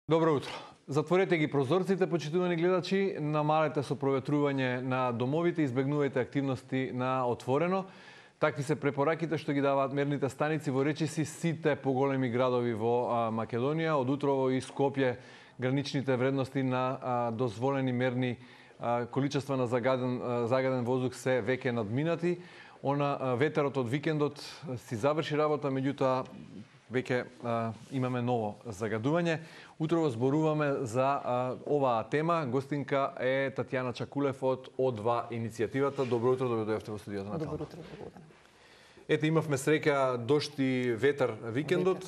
Добро утро. Затворете ги прозорците, почитувани гледачи, намалете со проветрување на домовите, избегнувајте активности на отворено. Такви се препораките што ги даваат мерните станици во речиси сите поголеми градови во Македонија. Од утрово и Скопје граничните вредности на дозволени мерни количества на загаден воздух се веќе надминати. Ветерот од викендот си заврши работа, меѓутоа веќе имаме ново загадување. Утрово зборуваме за оваа тема. Гостинка е Татјана Чакулев од О2 иницијативата. Добро утро, добро дојдовте во студиото на Добро утро, благодарам. Ете, имавме среќа, дожд и ветер викендот.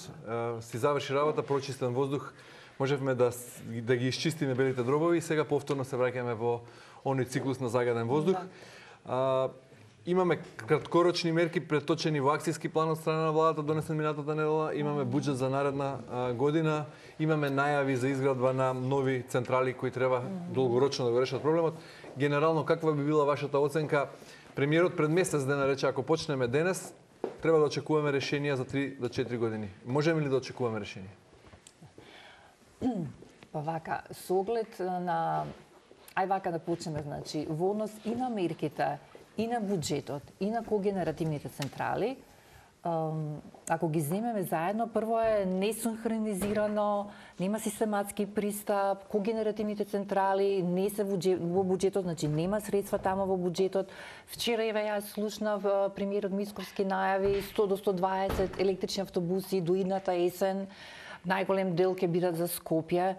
Си заврши работа, прочистен воздух. Можевме да ги исчистиме белите дробови и сега повторно се враќаме во оној циклус на загаден воздух. Имаме краткорочни мерки преточени во акцијски план од страна на владата донесен минатата недела. Имаме буџет за наредна година. Имаме најави за изградба на нови централи кои треба долгорочно да го решат проблемот. Генерално, каква би била вашата оценка? Премиерот пред месец дена рече, ако почнеме денес, треба да очекуваме решенија за 3 до 4 години. Можеме ли да очекуваме решение? Па вака, со оглед на... Ај вака да почнеме, значи, во однос и на мерките, и на буџетот, и на когенеративните централи, ако ги земеме заедно, прво е несинхронизирано, нема систематски пристап, когенеративните централи не се во буџетот, значи нема средства тамо во буџетот. Вчера ја слушнав премиерот Мицковски најави 100 до 120 електрични автобуси до идната есен, најголем дел ќе бидат за Скопје.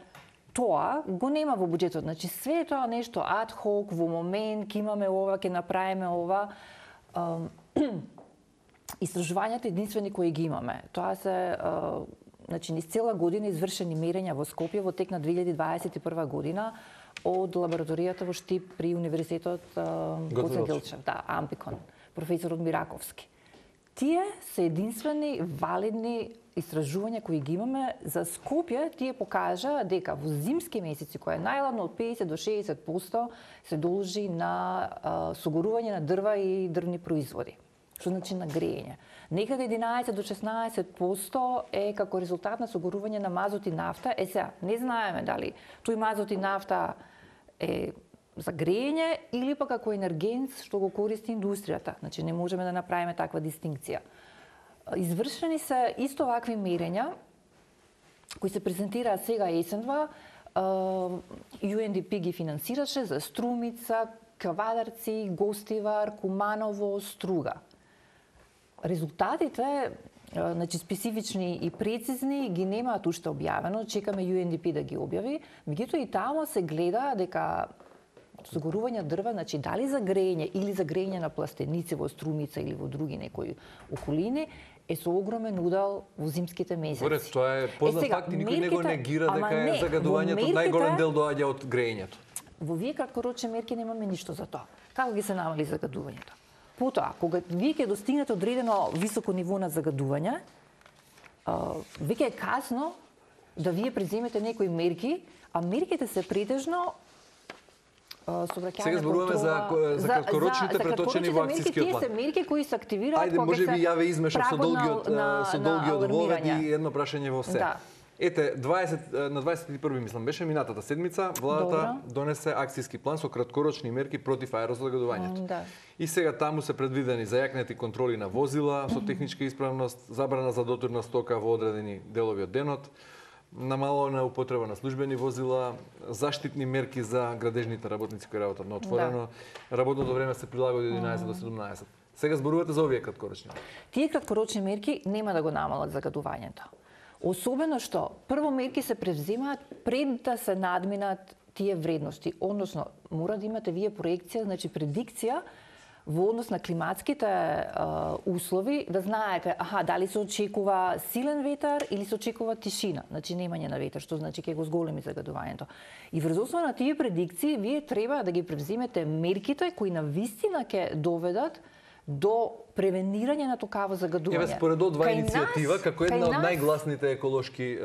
Тоа го нема во буџетот, значи све тоа нешто ад хок, во момент, ќе имаме ова, ќе направиме ова. Истражувањата единствени кои ги имаме, тоа се, значи, низ цела година извршени мерења во Скопје во тек на 2021 година од лабораторијата во Штип при Универзитетот Гоце Делчев, Ампикон, професорот Мираковски. Тие се единствени валидни истражувања кои ги имаме за Скопје. Тие покажа дека во зимски месеци, која е најладно од 50 до 60%, се должи на согорување на дрва и дрвни производи. Што значи на грејење. Некаде 11 до 16% е како резултат на согорување на мазот и нафта. Сега, не знаеме дали тој мазот и нафта е за грејење или па како енергент што го користи индустријата. Значи не можеме да направиме таква дистинкција. Извршени се исто вакви мерења кои се презентираа сега есенва. UNDP ги финансираше за Струмица, Кавадарци, Гостивар, Куманово, Струга. Резултатите, значи специфични и прецизни, ги немаат уште објавено, чекаме UNDP да ги објави, меѓутоа и тамо се гледа дека согорување дрва, значи дали за грејење или за грејење на пластеници во Струмица или во други некои околини, е со огромен удел во зимските месеци. Поред, тоа е познат факт и никој не го негира дека е загадувањето најголем дел доаѓа од грејењето. Во вие краткорочни мерки немаме ништо за тоа. Како ги се намали загадувањето? Потоа, кога вие ќе достигнете одредено високо ниво на загадување, веќе е касно да вие преземете некои мерки, а мерките се претежно сега зборуваме за краткорочните преточени во акцијскиот план. Тие се мерки кои се активираат кога може би ја ве измешав со долгиот вовед и едно прашање во се. Ете, на 21 мислам беше минатата седмица, владата донесе акцијски план со краткорочни мерки против аерозагадувањето. И сега таму се предвидени зајакнети контроли на возила со техничка исправност, забрана за дотурна стока во одредени делови од денот, намалена употреба на службени возила, заштитни мерки за градежните работници кои работат на отворено. Работното време се прилагоди од 11 до 17. Сега зборувате за овие краткорочни. Тие краткорочни мерки нема да го намалат загадувањето. Особено што прво мерки се превземаат пред да се надминат тие вредности, односно мора да имате вие проекција, значи предикција во однос на климатските услови, да знаете, дали се очекува силен ветер или се очекува тишина, значи немање на ветер, што значи ќе го зголеми загадувањето. И врз основа на тие предикции вие треба да ги превземете мерките кои навистина ќе доведат до превенирање на такава загадување. Еве според О2 иницијатива, како една од најгласните еколошки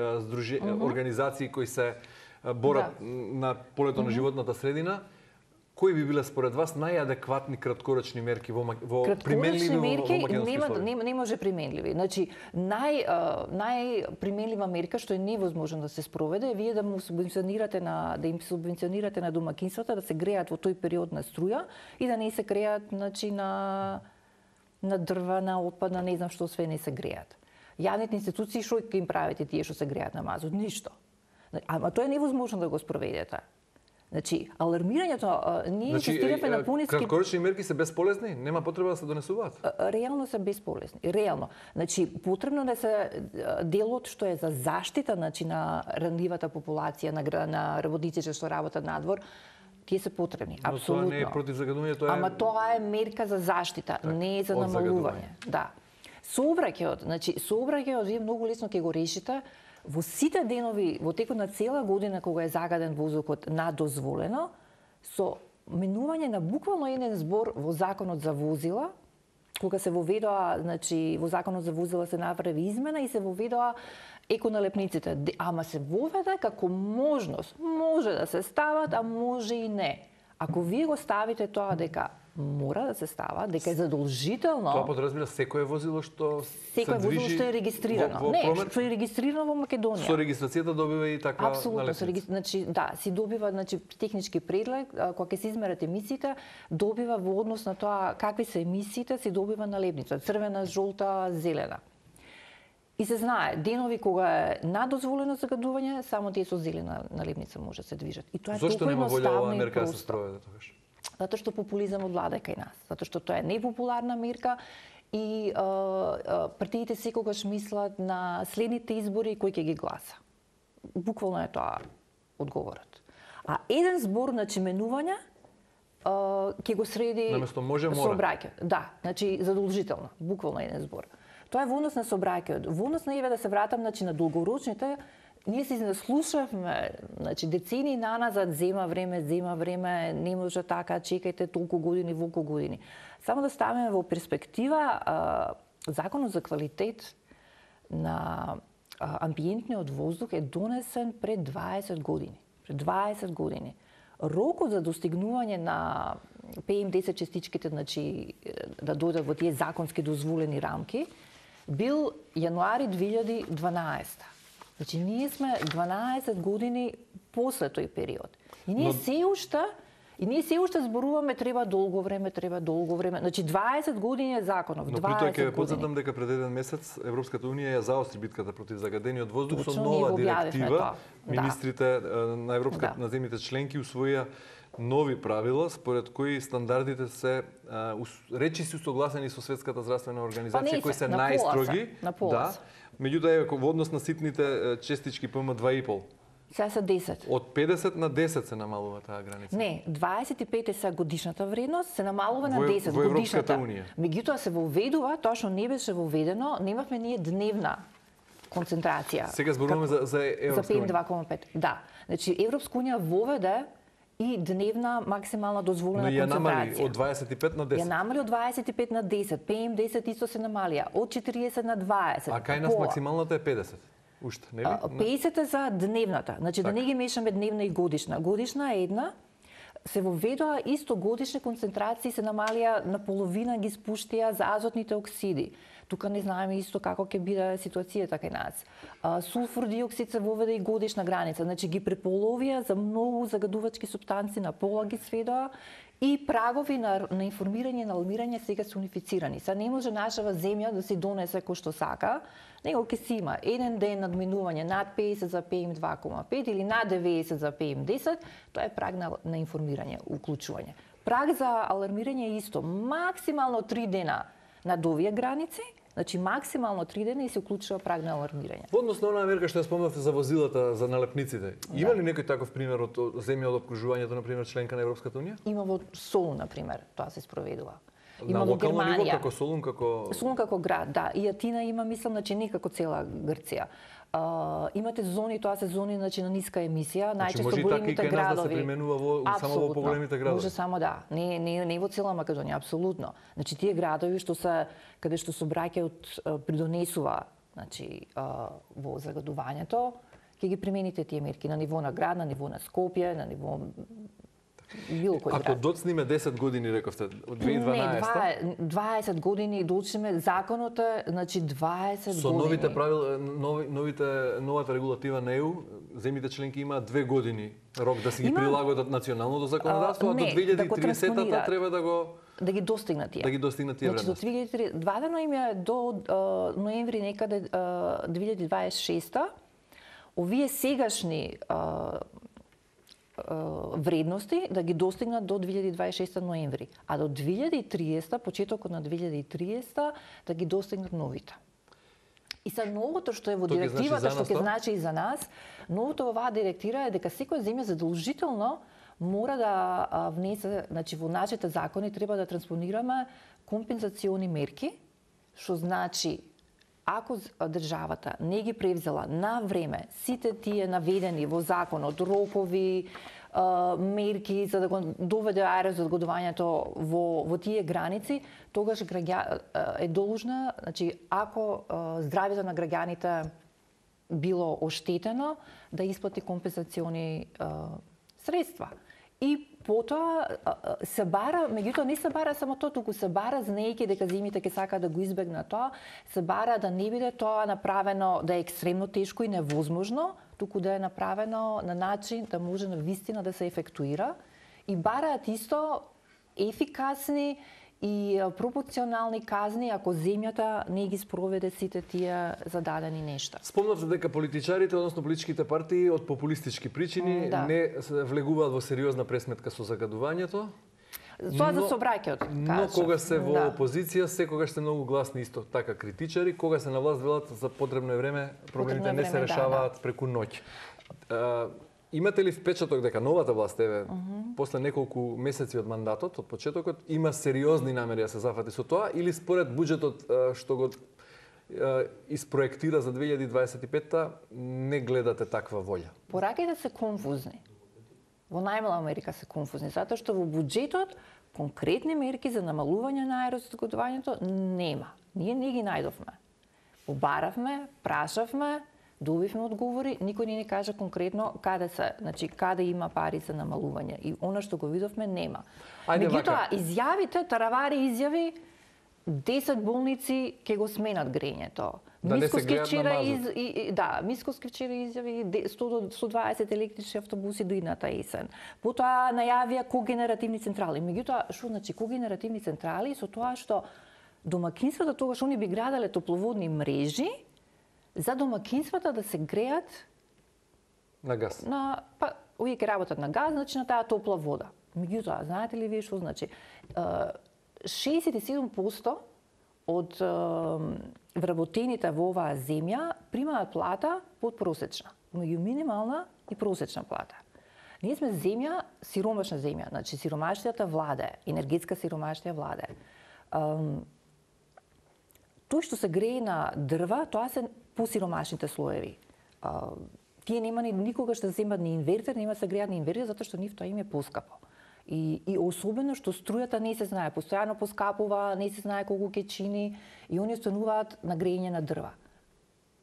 организации кои се борат на полето на животната средина, Кои би биле според вас најадекватни краткорочни мерки во краткорочни мерки македонски не може применливи. Значи најприменлива мерка што е невозможно да се спроведе е вие да им субвенционирате на домакинствата да се греат во тој период на струја и да не се греат значи на дрва, на отпад, на не знам што све не се греат. Јавните институции што ќе им правите тие што се греат на мазут? Ништо. Ама тоа е невозможно да го спроведете. Значи, алармирањето, ние инсистираме на пониски... Краткорочни мерки се бесполезни? Нема потреба да се донесуваат? Реално се бесполезни. Реално. Значи, потребно да се делот што е за заштита значи, на ранливата популација, на работниците што работат надвор, тие се потребни. Но апсолутно. тоа не е против загадување, тоа е... Ама тоа е мерка за заштита, не е за намалување. Да. Сообраќајот, вие многу лесно ќе го решите. Во сите денови, во текот на цела година кога е загаден воздухот надозволено, со минување на буквално еден збор во Законот за возила, кога се воведоа, значи во Законот за возила се направи измена и се воведоа еконалепниците, ама се воведе како можност. Може да се стават, а може и не. Ако вие го ставите тоа дека мора да се става, дека е задолжително. Тоа подразбира секое возило што секое возило што е регистрирано. Во што е регистрирано во Македонија. Со регистрацијата добива и таква апсолутно, значи да, си добива значи технички преглед, кога ќе се измерат емисиите, добива во однос на тоа какви се емисиите, си добива налепница, црвена, жолта, зелена. И се знае, денови кога е надозволено загадување, само тие со зелена налепница може да се движат. И тоа е зошто нема волја оваа мерка да се просто. спроведе тогаш? Затоа што популизмот влада кај нас, затоа што тоа е непопуларна мерка и партиите секогаш мислат на следните избори кој ќе ги гласа. Буквално е тоа одговорот. А еден збор на чименување ќе го среди наместо може мора. Сообраќајот. Да, значи задолжително, буквално еден збор. Тоа е во однос на сообраќајот. Во однос на еве да се вратам значи на долгорочните, ние се наслушавме, значи децени наназад зема време, не може така, чекајте толку години, волку години. Само да ставиме во перспектива, Законот за квалитет на амбиентниот воздух е донесен пред 20 години. Пред 20 години. Рокот за достигнување на PM10 частичките, значи да дојдат во тие законски дозволени рамки, бил јануари 2012. Значи, ние сме 12 години после тој период. И ние се уште зборуваме треба долго време. Значи 20 години е законов, 20 години. Но притоа ќе потсетам дека пред еден месец Европската унија ја заостри битката против загадениот воздух со нова директива. Министрите на на земјите членки усвоија нови правила според кои стандардите се речиси согласени со Светската здравствена организација кои се најстроги. Да. Меѓутоа е во однос на ситните честички PM2,5. Сега се 10. Од 50 на 10 се намалува таа граница. Не, 25 е сега годишната вредност, се намалува на 10 во годишната. Унија. Меѓутоа се воведува, тоа што не беше воведено, немавме ние дневна концентрација. Сега зборуваме за Европска Унија. За PM2,5. Да. Значи Европска унија воведе и дневна максимална дозволена концентрација. Но ја намали од 25 на 10. Ја намали од 25 на 10. PM10 исто се намалија од 40 на 20. А кај нас максималната е 50. Уште, нели? 50 е за дневната. Значи да не ги мешаме дневна и годишна. Годишна е една, се воведоа исто годишни концентрации, се намалија на половина, ги спуштија за азотните оксиди. Тука не знаеме исто како ќе биде ситуацијата кај нас. Сулфур диоксид се воведе и годишна граница, значи ги преполовија за многу загадувачки супстанци, на пола ги сведоа и прагови на информирање, на алармирање сега се унифицирани. Сега не може нашава земја да си донесе кој што сака, него ќе си има еден ден надминување над 50 за PM2,5 или над 90 за PM10, тоа е праг на информирање, уклучување. Праг за алармирање е исто, максимално 3 дена над овие граници, значи максимално 3 дена и се уклучува праг на алармирање. Во однос на онаа мерка што ја спомнавте за возилата, за налепниците, има ли некој таков пример од земја од опкружувањето, например, членка на Европската унија? Има во Солун, например, тоа се спроведува. Има во Германија. Ниво, како Солун, како... Солун како град, да. И Атина има, мислам, значи не како цела Грција. Имате зони, тоа се зони значи, на ниска емисија, најчесто големите градови. Може да се применува само во поголемите градови? Може само да, не во цела Македонија, апсолутно. Значи тие градови што се каде што сообраќајот придонесува, значи во загадувањето, ќе ги примените тие мерки на ниво на град, на ниво на Скопје, на ниво било кој Ако град. доцниме 10 години, рековте, од 2012 Не, 20 години доучиме законот е, значи 20 со години. новите правила, новата регулатива на ЕУ, земјите членки имаат 2 години рок да си ги прилагодат националното законодавство, а до 2030-та треба да ги достигнат тие. Да ги достигнат тие вредности. Значи до 2030, дадено им е до ноември некаде 2026-та. Овие сегашни вредности да ги достигнат до 2026 ноември, а до 2030, почетокот на 2030 да ги достигнат новите. И са новото што е во директивата, што ќе значи и за нас, новото во оваа директива е дека секоја земја задолжително мора да внесе, значи во нашите закони треба да транспонираме компензациони мерки, што значи ако државата не ги превзела на време сите тие наведени во законот рокови, мерки за да го доведе аерозагодувањето во тие граници, тогаш е должна, значи ако здравјето на граѓаните било оштетено, да исплати компензациони средства. И потоа се бара, меѓутоа не се бара само тоа, туку се бара знаејќи дека земјите ќе сакаат да го избегнат тоа, се бара да не биде тоа направено да е екстремно тешко и невозможно, туку да е направено на начин да може на вистина да се ефектуира и бараат исто ефикасни и пропорционални казни ако земјата не ги спроведе сите тие зададени нешта. Спомнавте дека политичарите, односно политичките партии од популистички причини не влегуваат во сериозна пресметка со загадувањето. Тоа за собраќајот. Но кога се во опозиција, секогаш се многу гласни исто така критичари, кога се на власт велат за потребно е време, проблемите не се решаваат преку ноќ. Имате ли впечаток дека новата власт, после неколку месеци од мандатот, од почетокот, има сериозни намери да се зафати со тоа, или според буџетот што го испроектира за 2025-та, не гледате таква волја? Пораките се конфузни. Во најмала Америка се конфузни, затоа што во буџетот конкретни мерки за намалување на аерозагодувањето нема. Ние не ги најдовме. Побаравме, прашавме, добивме одговори, никој не ни кажа конкретно каде се, значи каде има пари за намалување. И она што го видовме нема. Меѓутоа, изјавите, таравари изјави, 10 болници ќе го сменат грењето. Мисковски вчера изјави 100 до 120 електрични автобуси до идната есен. Потоа најавија когенеративни централи. Меѓутоа, што значи когенеративни централи со тоа што домакинствата тогаш они би градале топловодни мрежи за домакинствата да се греат на газ. Овие ќе работат на газ, значи на таа топла вода. Меѓутоа, знаете ли вие што значи? 67% од вработените во оваа земја примаат плата подпросечна, меѓу минимална и просечна плата. Ние сме земја, сиромашна земја, значи сиромаштијата владе, енергетска сиромаштија владе. Тој што се грее на дрва, тоа се посиромашните слоеви. Тие нема никогаш да земат ни инвертер, нема се греат ни инвертер, затоа што нив тоа им е поскапо. И особено што струјата не се знае, постојано поскапува, не се знае колку ќе чини и они остануваат на грејење на дрва.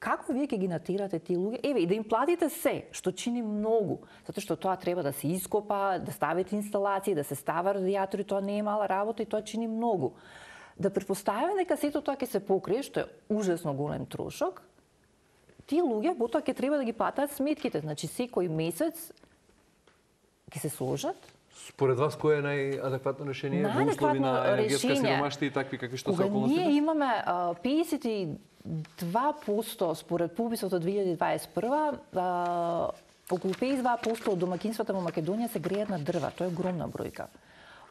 Како вие ќе ги натерате тие луѓе? И да им платите се, што чини многу, затоа што тоа треба да се ископа, да ставите инсталации, да се става радиатори, тоа не е мала работа и тоа чини многу. Да претпоставиме дека сето тоа ќе се покрие, што е ужасно голем трошок, тие луѓе потоа ќе треба да ги платат сметките, значи секој месец ќе се сложат. Според вас кој е најадекватно решение во услови на енергетска сиромаштија и такви какви што се околностите? Ние имаме 52% според пописот од 2021, околу 52% од домакинствата во Македонија се греат на дрва. Тоа е огромна бројка.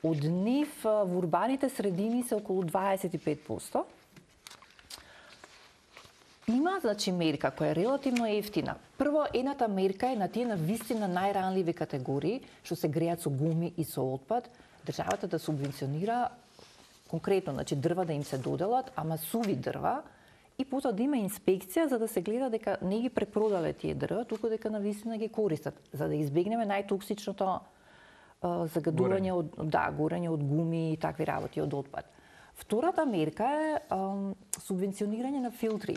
Од нив во урбаните средини се околу 25%. Има, значи, мерка која е релативно ефтина. Прво, едната мерка е на тие на вистина најранливи категории, што се греат со гуми и со отпад, државата да субвенционира конкретно, значи дрва да им се доделат, ама суви дрва, и потоа да има инспекција за да се гледа дека не ги препродале тие дрва, туку дека на вистина ги користат, за да избегнеме најтоксичното загадување горење од гуми и такви работи од отпад. Втората мерка е субвенционирање на филтри.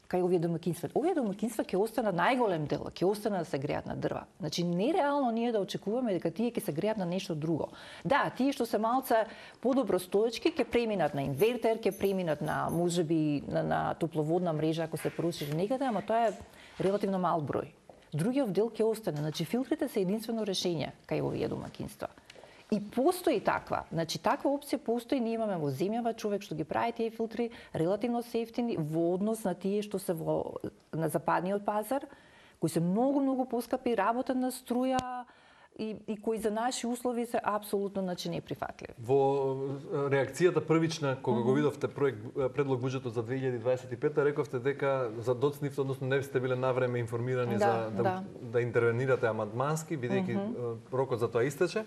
кај овие домакинства. Овие домакинства ќе останат најголем дел, ќе останат да се греат на дрва. Значи нереално ние да очекуваме дека тие ќе се греат на нешто друго. Да, тие што се малце подобро стоечки ќе преминат на инвертер, ќе преминат на можеби на топловодна мрежа ако се поруши некаде, ама тоа е релативно мал број. Другиот дел ќе остане. Значи филтрите се единствено решение кај овие домакинства. И постои таква, значи таква опција постои, ние имаме во земјава човек што ги прави тие филтри релативно се ефтини во однос на тие што се на западниот пазар, кои се многу поскапи, работат на струја и кои за наши услови се апсолутно неприфатливи. Во реакцијата првична кога го видовте предлог буџетот за 2025 рековте дека задоцнивте, односно не сте биле навреме информирани да интервенирате амандмански, бидејќи рокот за тоа истече.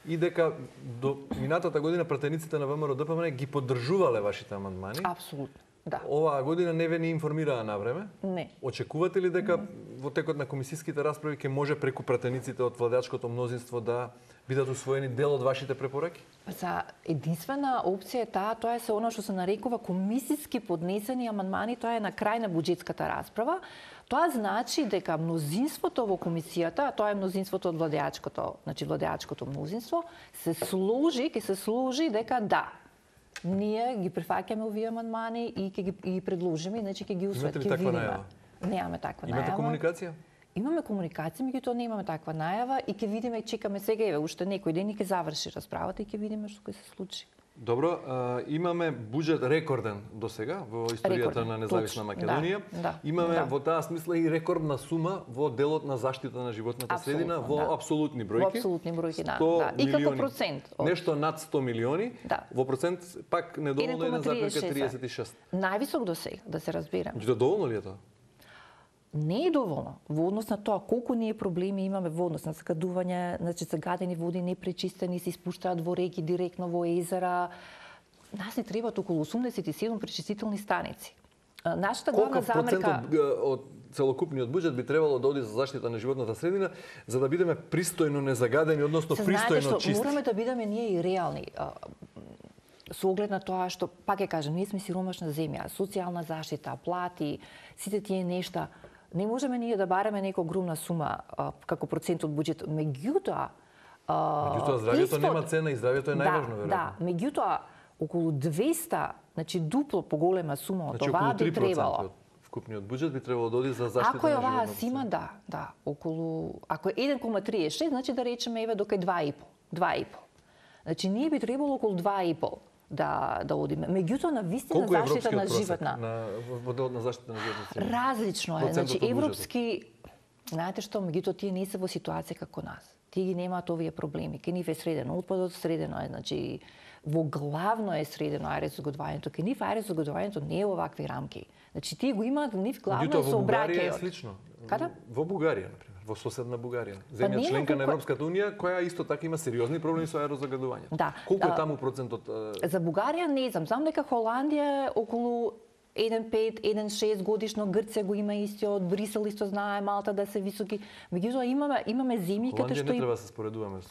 И дека до минатата година пратениците на ВМРО-ДПМН ги поддржувале вашите амандмани. Апсолутно, да. Оваа година не ве ни информираа на време. Не. Очекувате ли дека во текот на комисиските расправи ќе може преку пратениците од владеачкото мнозинство да бидат усвоени дел од вашите препораки? За единствена опција е таа, тоа е се она што се нарекува комисиски поднесени амандмани, тоа е на крај на буџетската расправа. Тоа значи дека мнозинството во комисијата, а тоа е мнозинството од владеачкото, значи владеачкото мнозинство, ќе се сложи дека да, ние ги прифаќаме овие амандмани и ќе ги предложиме, значи ќе ги усвоиме. Имате ли таква најава? Немаме таква најава. Имате комуникација? Имаме комуникација, меѓутоа немаме таква најава и ќе видиме, чекаме сега, уште некој ден и ќе заврши расправата и ќе видиме што ќе се случи. Добро, имаме буџет рекорден до сега во историјата на независна Македонија. Имаме во таа смисла и рекордна сума во делот на заштита на животната средина во апсолутни бројки. Во апсолутни бројки, да. И како процент. Нешто над 100 милиони. Во процент пак недоволно 1,36. Највисок до сега, да се разбереме. Доволно ли е тоа? Не е доволно во однос на тоа колку ние проблеми имаме во однос на загадување, значи загадени води непречистени се испуштаат во реки директно во езера. Нас не требаат околу 87 пречистителни станици. Нашата главна замерка од целокупниот буџет би требало да оди за заштита на животната средина за да бидеме пристојно незагадени, односно пристојно чисти. Мораме да бидеме ние и реални. Со оглед на тоа што, пак ќе кажам, ние сме сиромашна земја, социјална заштита, плати, сите тие нешта. Не можеме ние да бараме нека огромна сума како процент од буџетот. Меѓутоа, здравјето нема цена и здравјето е најважно, веројатно. Да, меѓутоа околу 200, значи дупло поголема сума од оваа би требало. Вкупниот буџет би требало да оди за заштита ако на животната. Ако е оваа сима, да, околу ако е 1,36, значи да речеме еве до кај 2,5. Значи ние би требало околу 2,5 да одиме. Меѓутоа на вистина заштита на животна. Во делот на заштита на животна. Различно е. Значи европски, знаете што, меѓутоа тие не се во ситуација како нас. Тие ги немаат овие проблеми. Ке нив е средено отпадот, средено е, значи во главно е средено аерозагадувањето. Ке нив аерозагадувањето не е овакви рамки. Значи тие го имаат нив главно со обраќајот. Е слично. Каде? Во Бугарија, например, во соседна Бугарија. Земја членка на Европската унија која исто така има сериозни проблеми со аерозагадувањето. Да. Колку е таму процентот? За Бугарија не знам. Знам дека Холандија е околу 1,5, 1,6 годишно, Грција го има истиот, Брисел исто знае, Малта да се високи. Меѓутоа имаме земји каде што не треба да се споредуваме.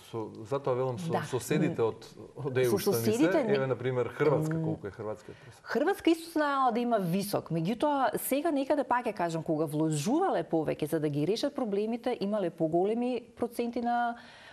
Затоа велам со соседите од ЕУ страните, еве на пример Хрватска, колку е хрватскиот процент. Хрватска исто знаела да има висок, меѓутоа сега некаде пак ќе кажам кога вложувале повеќе за да ги решат проблемите, имале поголеми проценти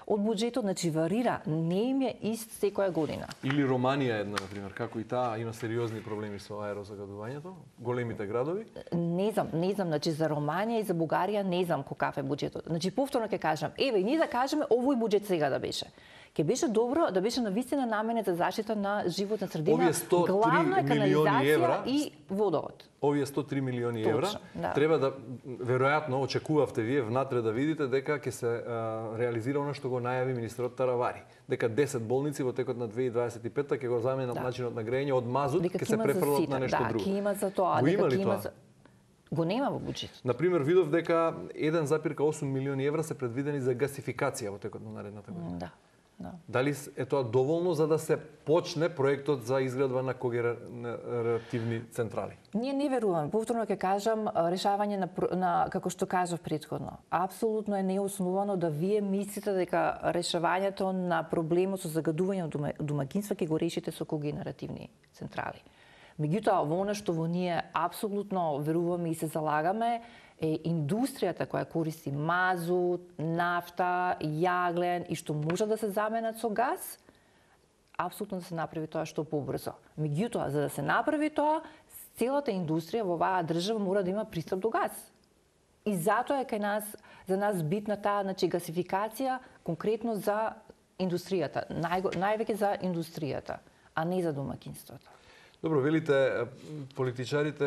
од буџетот, значи варира, не им е ист секоја година. Или Романија една, например, како и таа има сериозни проблеми со аерозагадувањето, големите градови? Не знам, значи за Романија и за Бугарија не знам каков е буџетот. Значи повторно ќе кажам, еве ние да кажеме овој буџет сега да беше. Ќе беше добро да беше навистина наменет за заштита на животна средина, главно е канализација и водовод. Овие 103 милиони евра треба да веројатно очекувавте вие внатре да видите дека ќе се реализира она што го најави министерот Таравари, дека 10 болници во текот на 2025 ќе го заменат начинот на грејење од мазут, ќе се префрлат на нешто друго. Да, ќе има за тоа, дека ќе има за го нема во буџетот. На пример, видов дека 1,8 милиони евра се предвидени за гасификација во текот на наредната година. Да. Дали е тоа доволно за да се почне проектот за изградба на когенеративни централи? Ние не веруваме. Повторно ќе кажам, решавање на како што кажав претходно, апсолутно е неосновано да вие мислите дека решавањето на проблемот со загадување на домаќинства ќе го решите со когенеративни централи. Меѓутоа, во она што во ние апсолутно веруваме и се залагаме е индустријата која користи мазут, нафта, јаглен и што може да се заменат со газ, апсолутно да се направи тоа што побрзо. Меѓутоа, за да се направи тоа, целата индустрија во оваа држава мора да има пристап до газ. И затоа е кај нас, за нас битна таа, значи, гасификација конкретно за индустријата, највеќе за индустријата, а не за домакинството. Добро, велите, политичарите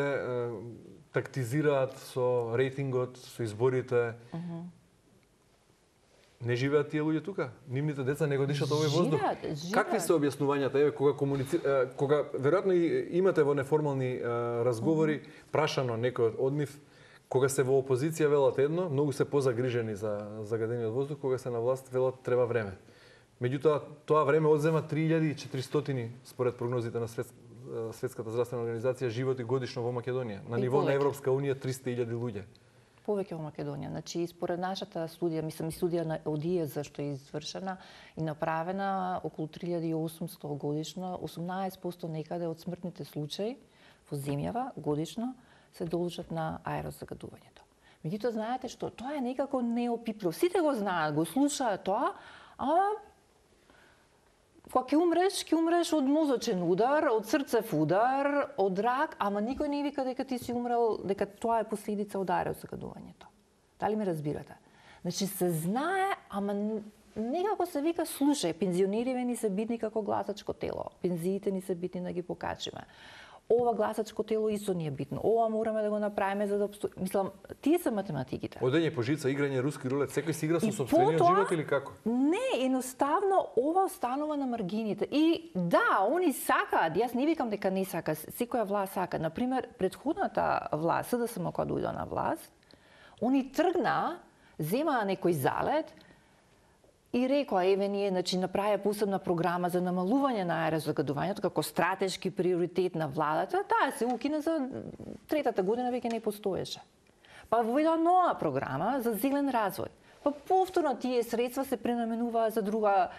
тактизираат со рейтингот, со изборите. Не живеат тие луѓе тука? Нивните деца не го дишат овој воздух? Живеат. Какви се објаснувањата? Еве, кога веројатно имате во неформални разговори, прашано некој од нив, кога се во опозиција велат едно, многу се позагрижени за загадениот воздух, кога се на власт велат треба време. Меѓутоа, тоа време одзема 3400 според прогнозите на Светската здравствена организација животи годишно во Македонија. На ниво на Европска унија 300.000 луѓе. Повеќе во Македонија. Значи, според нашата студија, мислам и студија на ОДИЕ што е извршена и направена околу 3800 годишно, 18% некаде од смртните случаи во земјава годишно се должат на аерозагадувањето. Меѓутоа, знаете што, тоа е некако неопипливо. Сите го знаат, го слушаат тоа, ама кога ќе умреш од мозочен удар, од срцев удар, од рак, ама никој не вика дека ти си умрел, дека тоа е последица од аерозагадувањето. Дали ме разбирате? Значи се знае, ама некако се вика, слушај, пензионериве ни се битни како гласачко тело. Пензиите ни се битни да ги покачиме. Ова гласачко тело исто ни е битно. Ова мораме да го направиме за да Мислам, тие се математиките. Одење по жица, играње руски рулет, секој си игра со сопствениот живот или како? Не, едноставно ова останува на маргините. И да, они сакаат, јас не викам дека не сака, секоја власт сака. Например, предходната власт, СДСМ кога дојде на власт, они тргна, земаа некој залет и рекоа, еве ние, значи, направија посебна програма за намалување на аерозагадувањето како стратешки приоритет на владата, таа се укина за третата година веќе не постоеше. Па воведоа нова програма за зелен развој. Па повторно тие средства се пренаменуваа за друга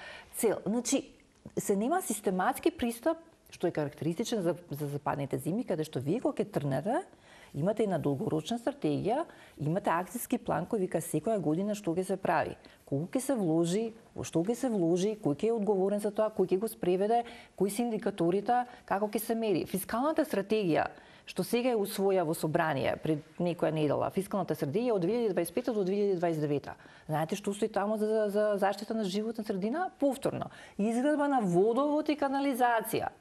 цел. Значи, се нема систематски пристап, што е карактеристичен за западните земји, каде што вие кога ќе тргнете, имате една долгорочна стратегија, имате акцијски план кој вика секоја година што ќе се прави, колку ќе се вложи, во што ќе се вложи, кој ќе е одговорен за тоа, кој ќе го спреведе, кои се индикаторите, како ќе се мери. Фискалната стратегија што сега е усвоја во собрание пред некоја недела, фискалната стратегија од 2025 до 2029. Знаете што стои таму за заштита на животна средина? Повторно, изградба на водовод и канализација.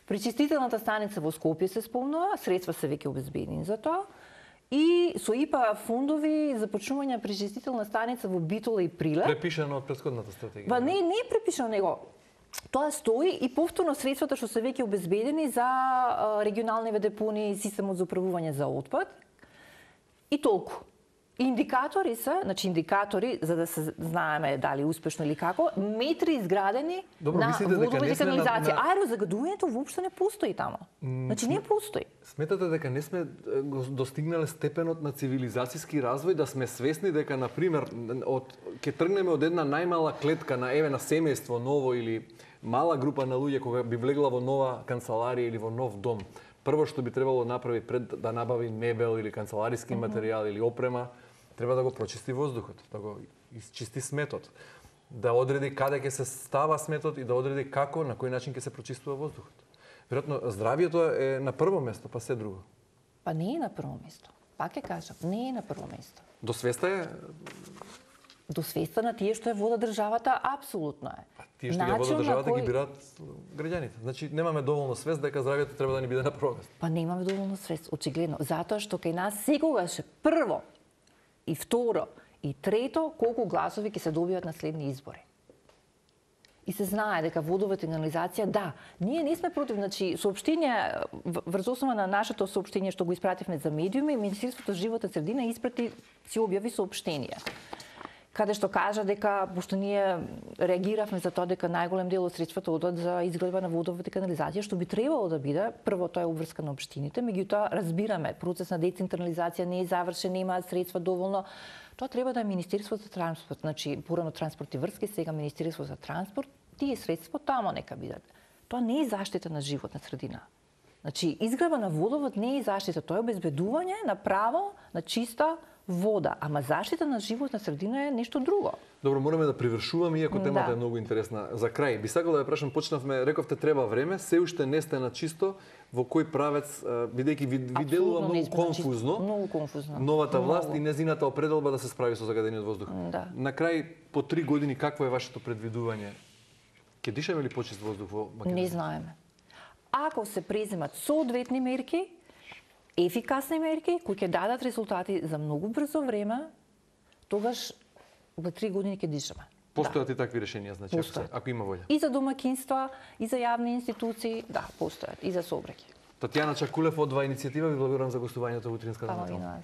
Пречистителната станица во Скопје се спомнува, средства се веќе обезбедени за тоа. И со ИПА фондови започнување пречистителна станица во Битола и Прилеп. Препишано од претходната стратегија. Ба не е препишано него. Тоа стои и повторно средствата што се веќе обезбедени за регионални депонии и системот за управување за отпад. И толку. Индикатори се, значи индикатори за да се знаеме дали успешно или како, метри изградени на водовод и канализација. Аерозагадувањето воопшто не постои таму. Значи не постои. Сметате дека не сме достигнале степенот на цивилизацијски развој, да сме свесни дека, например, ќе тргнеме од една најмала клетка на на семејство ново или мала група на луѓе кога би влегла во нова канцеларија или во нов дом. Прво што би требало да направи пред да набави мебел или канцелариски материјал или опрема, треба да го прочисти воздухот, да го изчисти сметот, да одреди каде ќе се става сметот и да одреди како, на кој начин ќе се прочистува воздухот. Веројатно, здравието е на прво место, па се друго. Па не е на прво место. Пак ќе кажам, не е на прво место. До свеста е? До свеста на тие што е вода државата, апсолутно е. Тие што ја вода државата ги бираат граѓаните. Значи, немаме доволно свест дека здравието треба да ни биде на прво место. Па немаме доволно свест, очигледно. Затоа што кај нас секогаш прво и второ и трето колку гласови ќе се добијат на следни избори. И се знае дека водовод и канализација, да, ние не сме против, значи соопштение врз основа на нашето соопштение што го испративме за медиуми, Министерството за животна средина испрати си објави соопштение каде што кажа дека пошто ние реагиравме за тоа дека најголем дел од средствата одат за изградба на водовод и канализација, што би требало да биде, прво тоа е обврска на општините, меѓутоа разбираме, процес на децентрализација не е завршен, немаат средства доволно. Тоа треба да е Министерството за транспорт, значи порано транспорт и врски, сега Министерство за транспорт, тие средства таму нека бидат. Тоа не е заштита на животна средина. Значи, изгреба на водовод не е заштита, тоа е обезбедување на право на чиста вода, ама заштита на животна средина е нешто друго. Добро, мораме да привршуваме, иако темата е многу интересна. За крај, би сакал да ја прашам, почнавме, рековте треба време, се уште не сте на чисто, во кој правец, бидејќи ви делува многу конфузно, многу конфузно. Новата власт и незината определба да се справи со загадениот воздух. Да. На крај, по 3 години, какво е вашето предвидување? Ќе дишаме ли почист воздух во Македонија? Не знаеме. Ако се преземат соодветни мерки, ефикасни мерки, кои ќе дадат резултати за многу брзо време, тогаш во 3 години ќе дишаме. Постојат и такви решенија, значи, ако има волја. И за домакинства, и за јавни институции, да, постојат, и за сообраќај. Татјана Чакулев од 2 иницијатива, ви благодарам за гостувањето во утринска. Фала ви на вас.